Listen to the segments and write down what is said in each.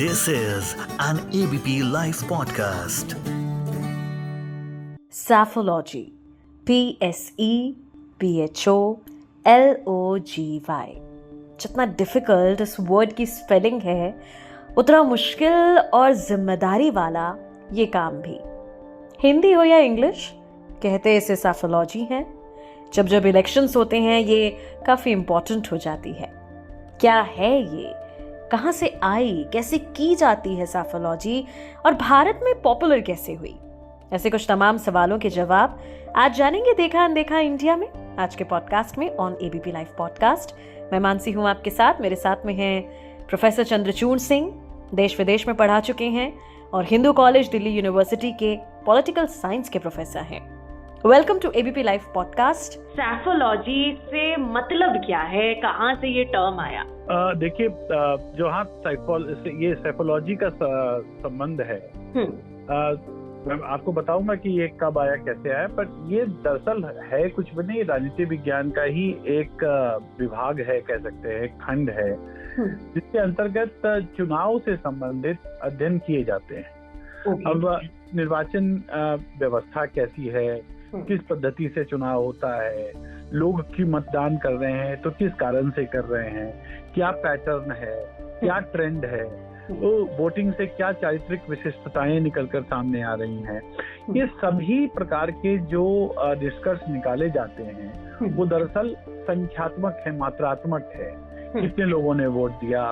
This is an ABP Life podcast. Psaphology. PSEPHOLOGY. जितना difficult इस word की spelling है उतना मुश्किल और जिम्मेदारी वाला ये काम भी। हिंदी हो या इंग्लिश, कहते इसे पैथोलॉजी है। जब इलेक्शंस होते हैं ये काफ़ी इम्पोर्टेंट हो जाती है। क्या है ये, कहाँ से आई, कैसे की जाती है पैथोलॉजी और भारत में पॉपुलर कैसे हुई, ऐसे कुछ तमाम सवालों के जवाब आज जानेंगे देखा अनदेखा इंडिया में, आज के पॉडकास्ट में ऑन एबीपी लाइव पॉडकास्ट। मैं मानसी हूँ आपके साथ। मेरे साथ में हैं प्रोफेसर चंद्रचूड़ सिंह, देश विदेश में पढ़ा चुके हैं और हिंदू कॉलेज दिल्ली यूनिवर्सिटी के पॉलिटिकल साइंस के प्रोफेसर हैं। Welcome to ABP live podcast. Pathology से मतलब क्या है, कहाँ से ये टर्म आया? देखिए, जो हाँ ये साइकोलॉजी का संबंध है, मैं आपको बताऊंगा कि ये कब आया, कैसे आया। पर ये दरअसल है कुछ भी नहीं, राजनीति विज्ञान का ही एक विभाग है, कह सकते हैं, एक खंड है, जिसके अंतर्गत चुनाव से संबंधित अध्ययन किए जाते हैं। अब निर्वाचन व्यवस्था कैसी है, किस पद्धति से चुनाव होता है, लोग की मतदान कर रहे हैं तो किस कारण से कर रहे हैं, क्या पैटर्न है, क्या ट्रेंड है, तो वोटिंग से क्या चारित्रिक विशिष्टताएं निकलकर सामने आ रही हैं, ये सभी प्रकार के जो निष्कर्ष निकाले जाते हैं वो दरअसल संख्यात्मक है, मात्रात्मक है। कितने लोगों ने वोट दिया,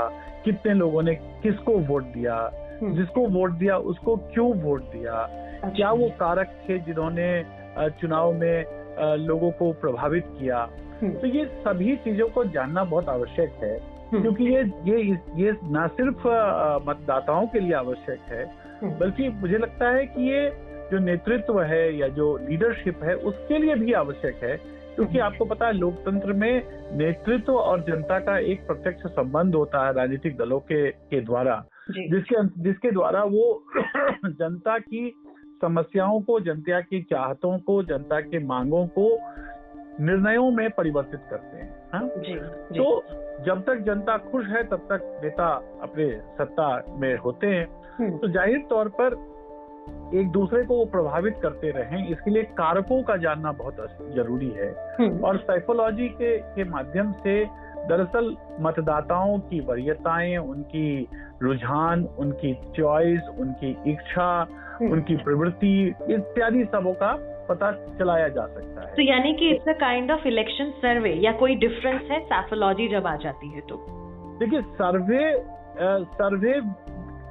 कितने लोगों ने किसको वोट दिया, जिसको वोट दिया उसको क्यों वोट दिया, क्या वो कारक थे जिन्होंने चुनाव में लोगों को प्रभावित किया। तो ये सभी चीजों को जानना बहुत आवश्यक है, क्योंकि ये न सिर्फ मतदाताओं के लिए आवश्यक है, बल्कि मुझे लगता है कि ये जो नेतृत्व है या जो लीडरशिप है उसके लिए भी आवश्यक है। क्योंकि आपको पता है, लोकतंत्र में नेतृत्व और जनता का एक प्रत्यक्ष संबंध होता है राजनीतिक दलों के द्वारा, जिसके द्वारा वो जनता की समस्याओं को, जनता की चाहतों को, जनता के मांगों को निर्णयों में परिवर्तित करते हैं। हाँ? जी। तो जब तक जनता खुश है तब तक नेता अपने सत्ता में होते हैं। तो जाहिर तौर पर एक दूसरे को वो प्रभावित करते रहें, इसके लिए कारकों का जानना बहुत जरूरी है। और साइकोलॉजी के माध्यम से दरअसल मतदाताओं की वरीयताएं, उनकी रुझान, उनकी चॉइस, उनकी इच्छा, उनकी प्रवृत्ति इत्यादि सबों का पता चलाया जा सकता है। तो यानी कि it's a kind of election survey, या कोई डिफरेंस है पैथोलॉजी जब आ जाती है तो? देखिए, सर्वे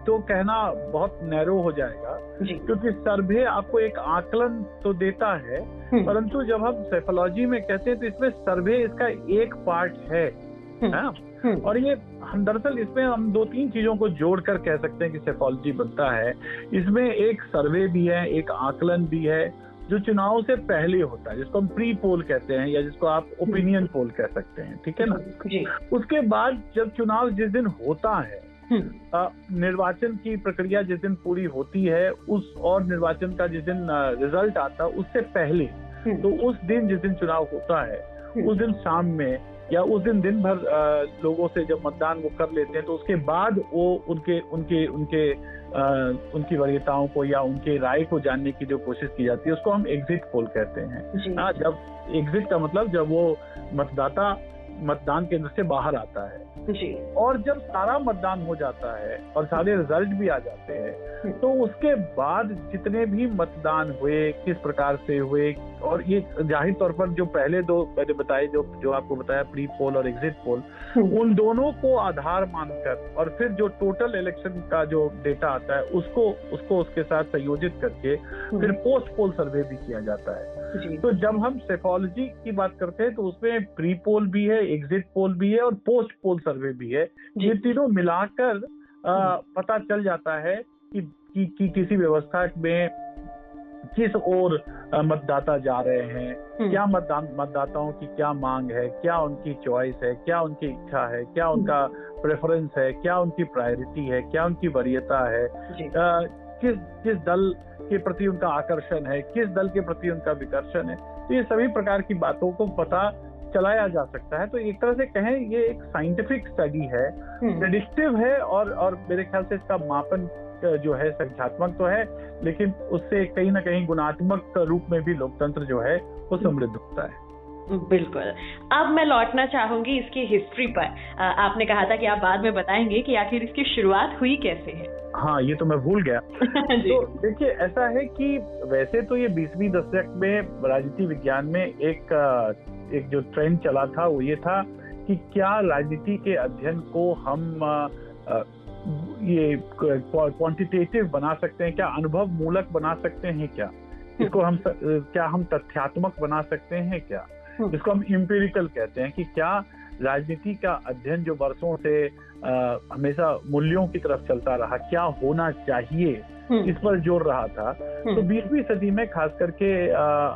तो कहना बहुत नैरो हो जाएगा, क्योंकि सर्वे आपको एक आकलन तो देता है, परंतु जब हम साइकोलॉजी में कहते हैं तो इसमें सर्वे इसका एक पार्ट है। और ये हम दरअसल इसमें हम 2-3 चीजों को जोड़कर कह सकते हैं कि साइकोलॉजी बनता है। इसमें एक सर्वे भी है, एक आकलन भी है, जो चुनाव से पहले होता है, जिसको हम प्री पोल कहते हैं, या जिसको आप ओपिनियन पोल कह सकते हैं, ठीक है ना। उसके बाद जब चुनाव जिस दिन होता है, निर्वाचन की प्रक्रिया जिस दिन पूरी होती है, और निर्वाचन का जिस दिन रिजल्ट आता है उससे पहले, तो उस दिन जिस दिन चुनाव होता है उस दिन शाम में या उस दिन भर लोगों से जब मतदान वो कर लेते हैं, तो उसके बाद वो उनकी वरीयताओं को या उनके राय को जानने की जो कोशिश की जाती है उसको हम एग्जिट पोल कहते हैं। जब एग्जिट का मतलब जब वो मतदाता मतदान केंद्र से बाहर आता है जी। और जब सारा मतदान हो जाता है और सारे रिजल्ट भी आ जाते हैं, तो उसके बाद जितने भी मतदान हुए, किस प्रकार से हुए, और ये जाहिर तौर पर जो पहले दो मैंने बताए, जो आपको बताया, प्री पोल और एग्जिट पोल, उन दोनों को आधार मानकर और फिर जो टोटल इलेक्शन का जो डेटा आता है उसको उसके साथ संयोजित करके फिर पोस्ट पोल सर्वे भी किया जाता है। तो जब हम साइकोलॉजी की बात करते हैं तो उसमें प्री पोल भी है, एग्जिट पोल भी है और पोस्ट पोल सर्वे भी है। ये तीनों मिलाकर पता चल जाता है कि किसी व्यवस्था में किस ओर मतदाता जा रहे हैं, क्या मतदाताओं की क्या मांग है, क्या उनकी चॉइस है, क्या उनकी इच्छा है, क्या उनका प्रेफरेंस है, क्या उनकी प्रायोरिटी है, क्या उनकी वरीयता है, किस दल के प्रति उनका आकर्षण है, किस दल के प्रति उनका विकर्षण है। तो ये सभी प्रकार की बातों को पता चलाया जा सकता है। तो एक तरह से कहें ये एक साइंटिफिक स्टडी है, प्रेडिक्टिव है, और मेरे ख्याल से इसका मापन जो है संख्यात्मक तो है, लेकिन उससे कहीं ना कहीं गुणात्मक रूप में भी लोकतंत्र जो है वो समृद्ध होता है। बिल्कुल। अब मैं लौटना चाहूंगी इसकी हिस्ट्री पर। आपने कहा था कि आप बाद में बताएंगे कि आखिर इसकी शुरुआत हुई कैसे है। हाँ, ये तो मैं भूल गया। तो देखिए, ऐसा है कि वैसे तो ये 20वीं दशक में राजनीति विज्ञान में एक जो ट्रेंड चला था वो ये था कि क्या राजनीति के अध्ययन को हम ये क्वांटिटेटिव बना सकते हैं, क्या अनुभव मूलक बना सकते हैं, इसको हम तथ्यात्मक बना सकते हैं, इसको हम एम्पिरिकल कहते हैं कि क्या राजनीति का अध्ययन जो वर्षों से हमेशा मूल्यों की तरफ चलता रहा, क्या होना चाहिए, इस पर जोर रहा था। तो 20वीं सदी में खास करके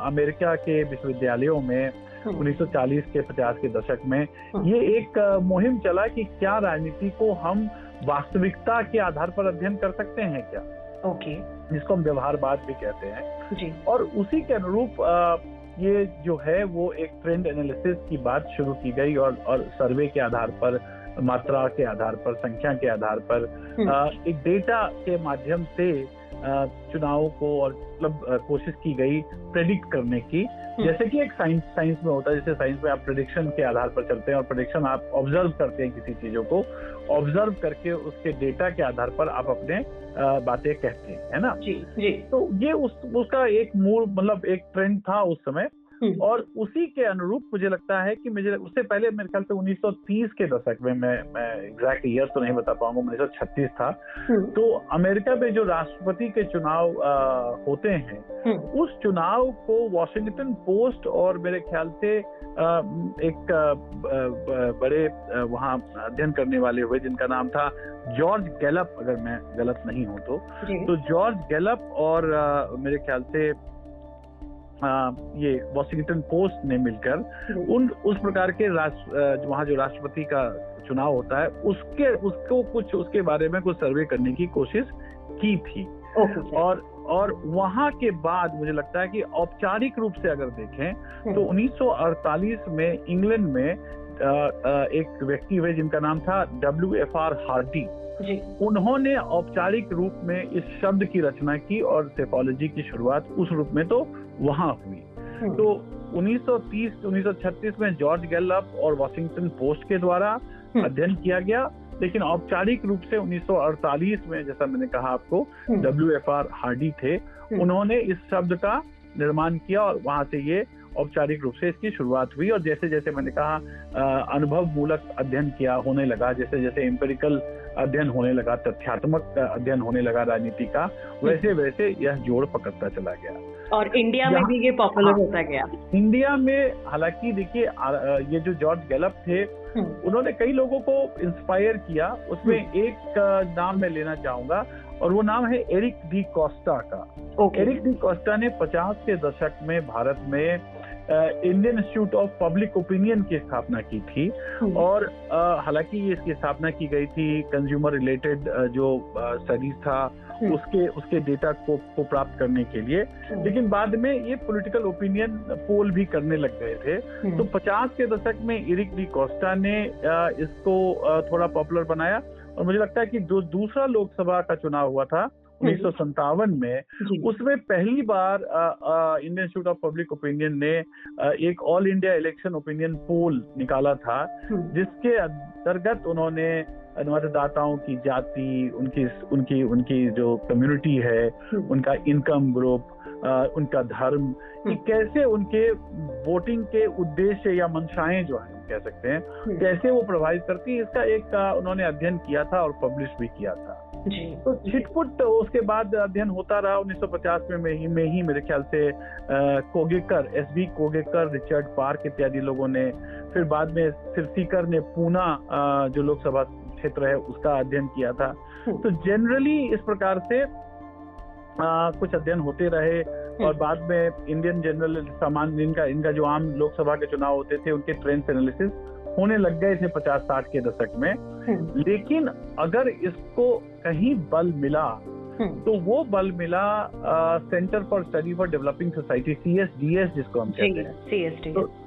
अमेरिका के विश्वविद्यालयों में 1940 के 50 के दशक में ये एक मुहिम चला कि क्या राजनीति को हम वास्तविकता के आधार पर अध्ययन कर सकते हैं क्या, जिसको हम व्यवहारवाद भी कहते हैं जी। और उसी के अनुरूप ये जो है वो एक ट्रेंड एनालिसिस की बात शुरू की गई और सर्वे के आधार पर, मात्रा के आधार पर, संख्या के आधार पर एक डेटा के माध्यम से चुनाव को और मतलब कोशिश की गई प्रेडिक्ट करने की, जैसे कि एक साइंस में होता है। जैसे साइंस में आप प्रेडिक्शन के आधार पर चलते हैं और प्रेडिक्शन आप ऑब्जर्व करते हैं, किसी चीजों को ऑब्जर्व करके उसके डेटा के आधार पर आप अपने बातें कहते हैं, है ना जी। तो ये उसका एक मूल मतलब एक ट्रेंड था उस समय, और उसी के अनुरूप मुझे लगता है कि उससे पहले मेरे ख्याल से 1930 के दशक में, मैं एग्जैक्ट ईयर तो नहीं बता पाऊंगा, 1936 था। तो अमेरिका में जो राष्ट्रपति के चुनाव होते हैं, उस चुनाव को वॉशिंगटन पोस्ट और मेरे ख्याल से एक बड़े वहाँ अध्ययन करने वाले हुए जिनका नाम था जॉर्ज गैलप, अगर मैं गलत नहीं हूँ तो जॉर्ज गैलप और मेरे ख्याल से ये वॉशिंगटन पोस्ट ने मिलकर उस प्रकार के वहाँ जो राष्ट्रपति का चुनाव होता है उसको कुछ उसके बारे में कुछ सर्वे करने की कोशिश की थी। और वहाँ के बाद मुझे लगता है कि औपचारिक रूप से अगर देखें तो 1948 में इंग्लैंड में एक व्यक्ति हुए जिनका नाम था WFR हार्डी जी। उन्होंने औपचारिक रूप में इस शब्द की रचना की और सेफोलॉजी की शुरुआत उस रूप में तो वहां हुई। तो 1930-1936 में जॉर्ज गैलप और वॉशिंगटन पोस्ट के द्वारा अध्ययन किया गया, लेकिन औपचारिक रूप से 1948 में, जैसा मैंने कहा आपको, WFR हार्डी थे, उन्होंने इस शब्द का निर्माण किया और वहां से ये औपचारिक रूप से इसकी शुरुआत हुई। और जैसे जैसे मैंने कहा अनुभव मूलक अध्ययन किया होने लगा, जैसे जैसे एम्पिरिकल अध्ययन होने लगा, तथ्यात्मक अध्ययन होने लगा राजनीति का, वैसे वैसे यह जोड़ पकड़ता चला गया और इंडिया में भी ये पॉपुलर होता गया। इंडिया में हालांकि देखिए ये जो जॉर्ज गैलप थे उन्होंने कई लोगों को इंस्पायर किया, उसमें एक नाम मैं लेना चाहूंगा और वो नाम है एरिक डी कोस्टा का। एरिक डी कोस्टा ने 50 के दशक में भारत में Indian Institute of Public opinion की स्थापना की थी और हालांकि इसकी स्थापना की गई थी कंज्यूमर रिलेटेड जो स्टडीज था उसके डेटा को प्राप्त करने के लिए, लेकिन बाद में ये पॉलिटिकल ओपिनियन पोल भी करने लग गए थे। तो 50 के दशक में एरिक डी कोस्टा ने इसको थोड़ा पॉपुलर बनाया और मुझे लगता है कि जो दूसरा लोकसभा का चुनाव हुआ था 1957 में, उसमें पहली बार Indian Institute of Public Opinion ने एक all India election opinion poll निकाला था, जिसके अंतर्गत उन्होंने मतदाताओं की जाति, उनकी जो कम्युनिटी है, उनका इनकम ग्रुप, उनका धर्म, कि कैसे उनके वोटिंग के उद्देश्य या मंशाएं जो है कह सकते हैं, कैसे वो प्रभावित करती है, इसका एक उन्होंने अध्ययन किया था और पब्लिश भी किया था जी। तो छिटपुट उसके बाद अध्ययन होता रहा। 1950 में ही मेरे ख्याल से कोगेकर, SB कोगेकर, रिचर्ड पार्क इत्यादि लोगों ने, फिर बाद में सिरसीकर ने पूना जो लोकसभा क्षेत्र है उसका अध्ययन किया था। तो जनरली इस प्रकार से कुछ अध्ययन होते रहे और बाद में इंडियन जनरल सामान्य इनका जो आम लोकसभा के चुनाव होते थे उनके ट्रेंड्स एनालिसिस होने लग गए थे 50-60 के दशक में। लेकिन अगर इसको कहीं बल मिला तो वो बल मिला centre for study for developing society, CSDS जिसको हम कहते हैं।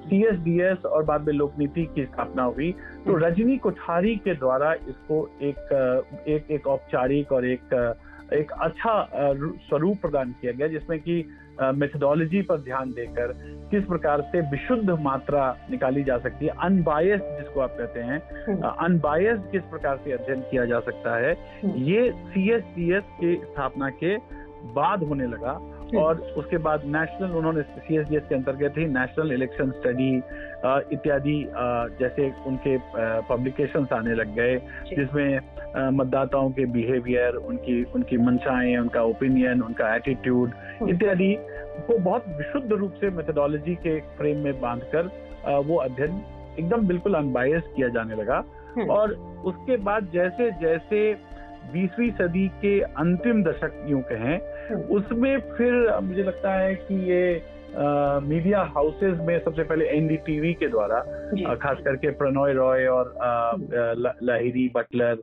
CSDS और बाद में लोक नीति की स्थापना हुई, तो रजनी कोठारी के द्वारा इसको एक औपचारिक और एक अच्छा स्वरूप प्रदान किया गया, जिसमें कि मेथोडोलॉजी पर ध्यान देकर किस प्रकार से विशुद्ध मात्रा निकाली जा सकती है, अनबायस्ड जिसको आप कहते हैं, अनबायस्ड किस प्रकार से अध्ययन किया जा सकता है, ये CSDS की स्थापना के बाद होने लगा। और उसके बाद नेशनल, उन्होंने CSDS के अंतर्गत ही नेशनल इलेक्शन स्टडी इत्यादि जैसे उनके पब्लिकेशंस आने लग गए, जिसमें मतदाताओं के बिहेवियर, उनकी मंशाएं, उनका ओपिनियन, उनका एटीट्यूड इत्यादि को बहुत विशुद्ध रूप से मेथोडोलॉजी के फ्रेम में बांधकर वो अध्ययन एकदम बिल्कुल अनबायस्ड किया जाने लगा। और उसके बाद जैसे जैसे 20वीं सदी के अंतिम दशक यूं कहें, उसमें फिर मुझे लगता है कि ये मीडिया हाउसेज में सबसे पहले NDTV के द्वारा, खास करके प्रणॉय रॉय और लाहिरी बटलर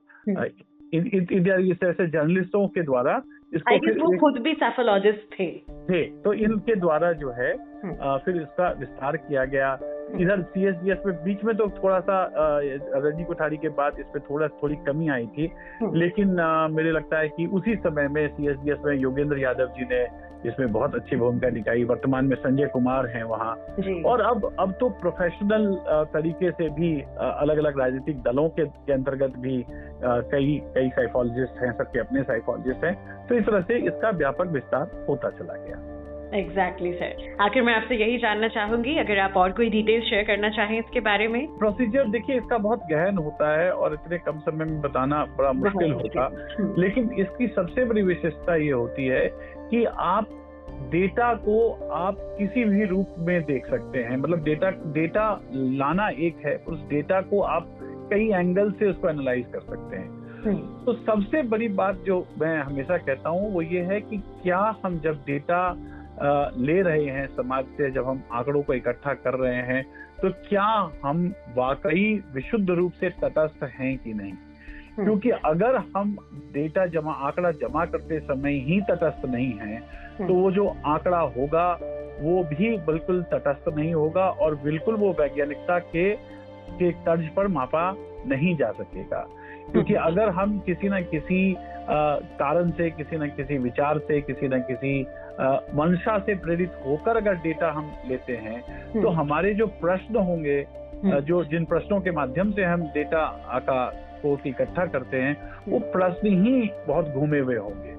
इत्यादि इस तरह से जर्नलिस्टों के द्वारा इसको, फिर वो खुद भी सैफोलॉजिस्ट थे, तो इनके द्वारा जो है फिर इसका विस्तार किया गया। इधर CSDS में बीच में तो थोड़ा सा रजनी कोठारी के बाद इस पे थोड़ी कमी आई थी, लेकिन मुझे लगता है कि उसी समय में CSDS में योगेंद्र यादव जी ने इसमें बहुत अच्छी भूमिका निभाई। वर्तमान में संजय कुमार हैं वहाँ, और अब तो प्रोफेशनल तरीके से भी अलग अलग राजनीतिक दलों के अंतर्गत भी कई साइकोलॉजिस्ट हैं, सबके अपने साइकोलॉजिस्ट हैं, तो इस तरह से इसका व्यापक विस्तार होता चला गया। Exactly sir. आखिर मैं आपसे यही जानना चाहूंगी, अगर आप और कोई डिटेल्स शेयर करना चाहें इसके बारे में। प्रोसीजर देखिए इसका बहुत गहन होता है और इतने कम समय में बताना बड़ा मुश्किल होता, लेकिन इसकी सबसे बड़ी विशेषता ये होती है कि आप डेटा को आप किसी भी रूप में देख सकते हैं। मतलब डेटा लाना एक है, उस डेटा को आप कई एंगल से उसको एनालाइज कर सकते हैं। तो सबसे बड़ी बात जो मैं हमेशा कहता हूँ वो ये है कि क्या हम जब डेटा ले रहे हैं समाज से, जब हम आंकड़ों को इकट्ठा कर रहे हैं, तो क्या हम वाकई विशुद्ध रूप से तटस्थ हैं कि नहीं। क्योंकि अगर हम आंकड़ा जमा करते समय ही तटस्थ नहीं हैं, तो वो जो आंकड़ा होगा वो भी बिल्कुल तटस्थ नहीं होगा और बिल्कुल वो वैज्ञानिकता के तर्ज पर मापा नहीं जा सकेगा। क्योंकि अगर हम किसी न किसी कारण से, किसी न किसी विचार से, किसी न किसी मंशा से प्रेरित होकर अगर डेटा हम लेते हैं, तो हमारे जो प्रश्न होंगे, जिन प्रश्नों के माध्यम से हम डेटा को इकट्ठा करते हैं, वो प्रश्न ही बहुत घूमे हुए होंगे।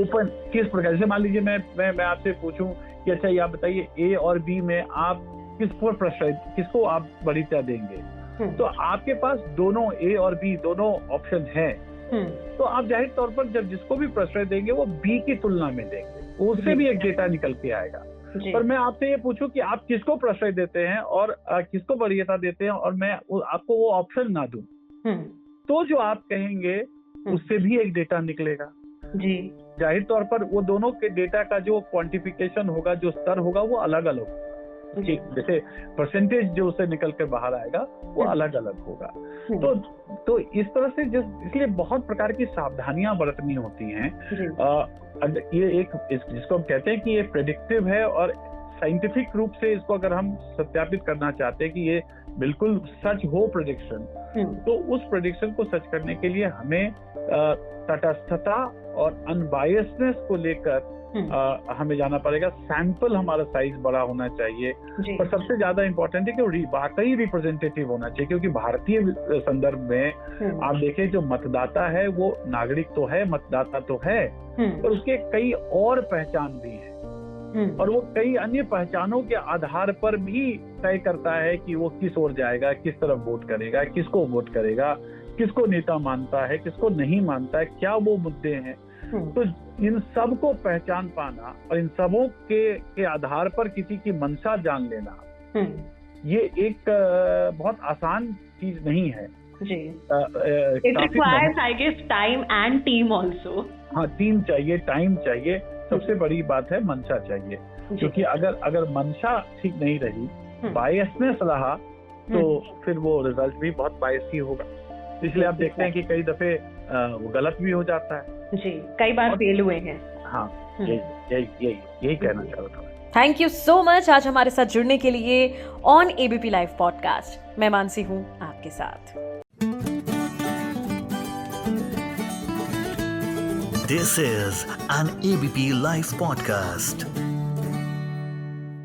ओपन किस प्रकार से, मान लीजिए मैं आपसे पूछूं कि अच्छा ये आप बताइए A और B में आप किसको आप वरीयता देंगे, तो आपके पास दोनों A और B दोनों ऑप्शन हैं, तो आप जाहिर तौर पर जब जिसको भी प्रश्रय देंगे वो B की तुलना में देंगे, उससे भी एक डेटा निकल के आएगा। पर मैं आपसे ये पूछूं कि आप किसको प्रश्रय देते हैं और किसको वरीयता देते हैं, और मैं आपको वो ऑप्शन ना दूं, तो जो आप कहेंगे उससे भी एक डेटा निकलेगा। जाहिर तौर पर वो दोनों के डेटा का जो क्वांटिफिकेशन होगा, जो स्तर होगा, वो अलग अलग होगा। जैसे परसेंटेज जो उसे निकल कर बाहर आएगा वो अलग अलग होगा। तो इस तरह से इसलिए बहुत प्रकार की सावधानियां बरतनी होती हैं। ये जिसको हम कहते हैं कि ये प्रेडिक्टिव है, और साइंटिफिक रूप से इसको अगर हम सत्यापित करना चाहते हैं कि ये बिल्कुल सच हो प्रेडिक्शन, तो उस प्रेडिक्शन को सच करने के लिए हमें तटस्थता और अनबायसनेस को लेकर हमें जाना पड़ेगा। सैंपल हमारा साइज बड़ा होना चाहिए, और सबसे ज्यादा इंपॉर्टेंट है कि वाकई रिप्रेजेंटेटिव होना चाहिए। क्योंकि भारतीय संदर्भ में आप देखें, जो मतदाता है वो नागरिक तो है, मतदाता तो है, पर उसके कई और पहचान भी है, और वो कई अन्य पहचानों के आधार पर भी तय करता है कि वो किस ओर जाएगा, किस तरफ वोट करेगा, किसको वोट करेगा, किसको नेता मानता है, किसको नहीं मानता है, क्या वो मुद्दे हैं। तो इन सब को पहचान पाना और इन सबों के आधार पर किसी की मंशा जान लेना, ये एक बहुत आसान चीज नहीं है। It requires, I guess, time and team also. हाँ, टीम चाहिए, टाइम चाहिए, सबसे बड़ी बात है मंशा चाहिए। क्योंकि अगर मंशा ठीक नहीं रही, बायसनेस रहा, तो फिर वो रिजल्ट भी बहुत बायस ही होगा। इसलिए आप देखते हैं कि कई दफे वो गलत भी हो जाता है। कई बार फेल हुए हैं। हाँ, यही कहना चाह रहा था। थैंक यू सो मच आज हमारे साथ जुड़ने के लिए ऑन एबीपी लाइव पॉडकास्ट। मैं मानसी हूं आपके साथ। This is an ABP Life podcast.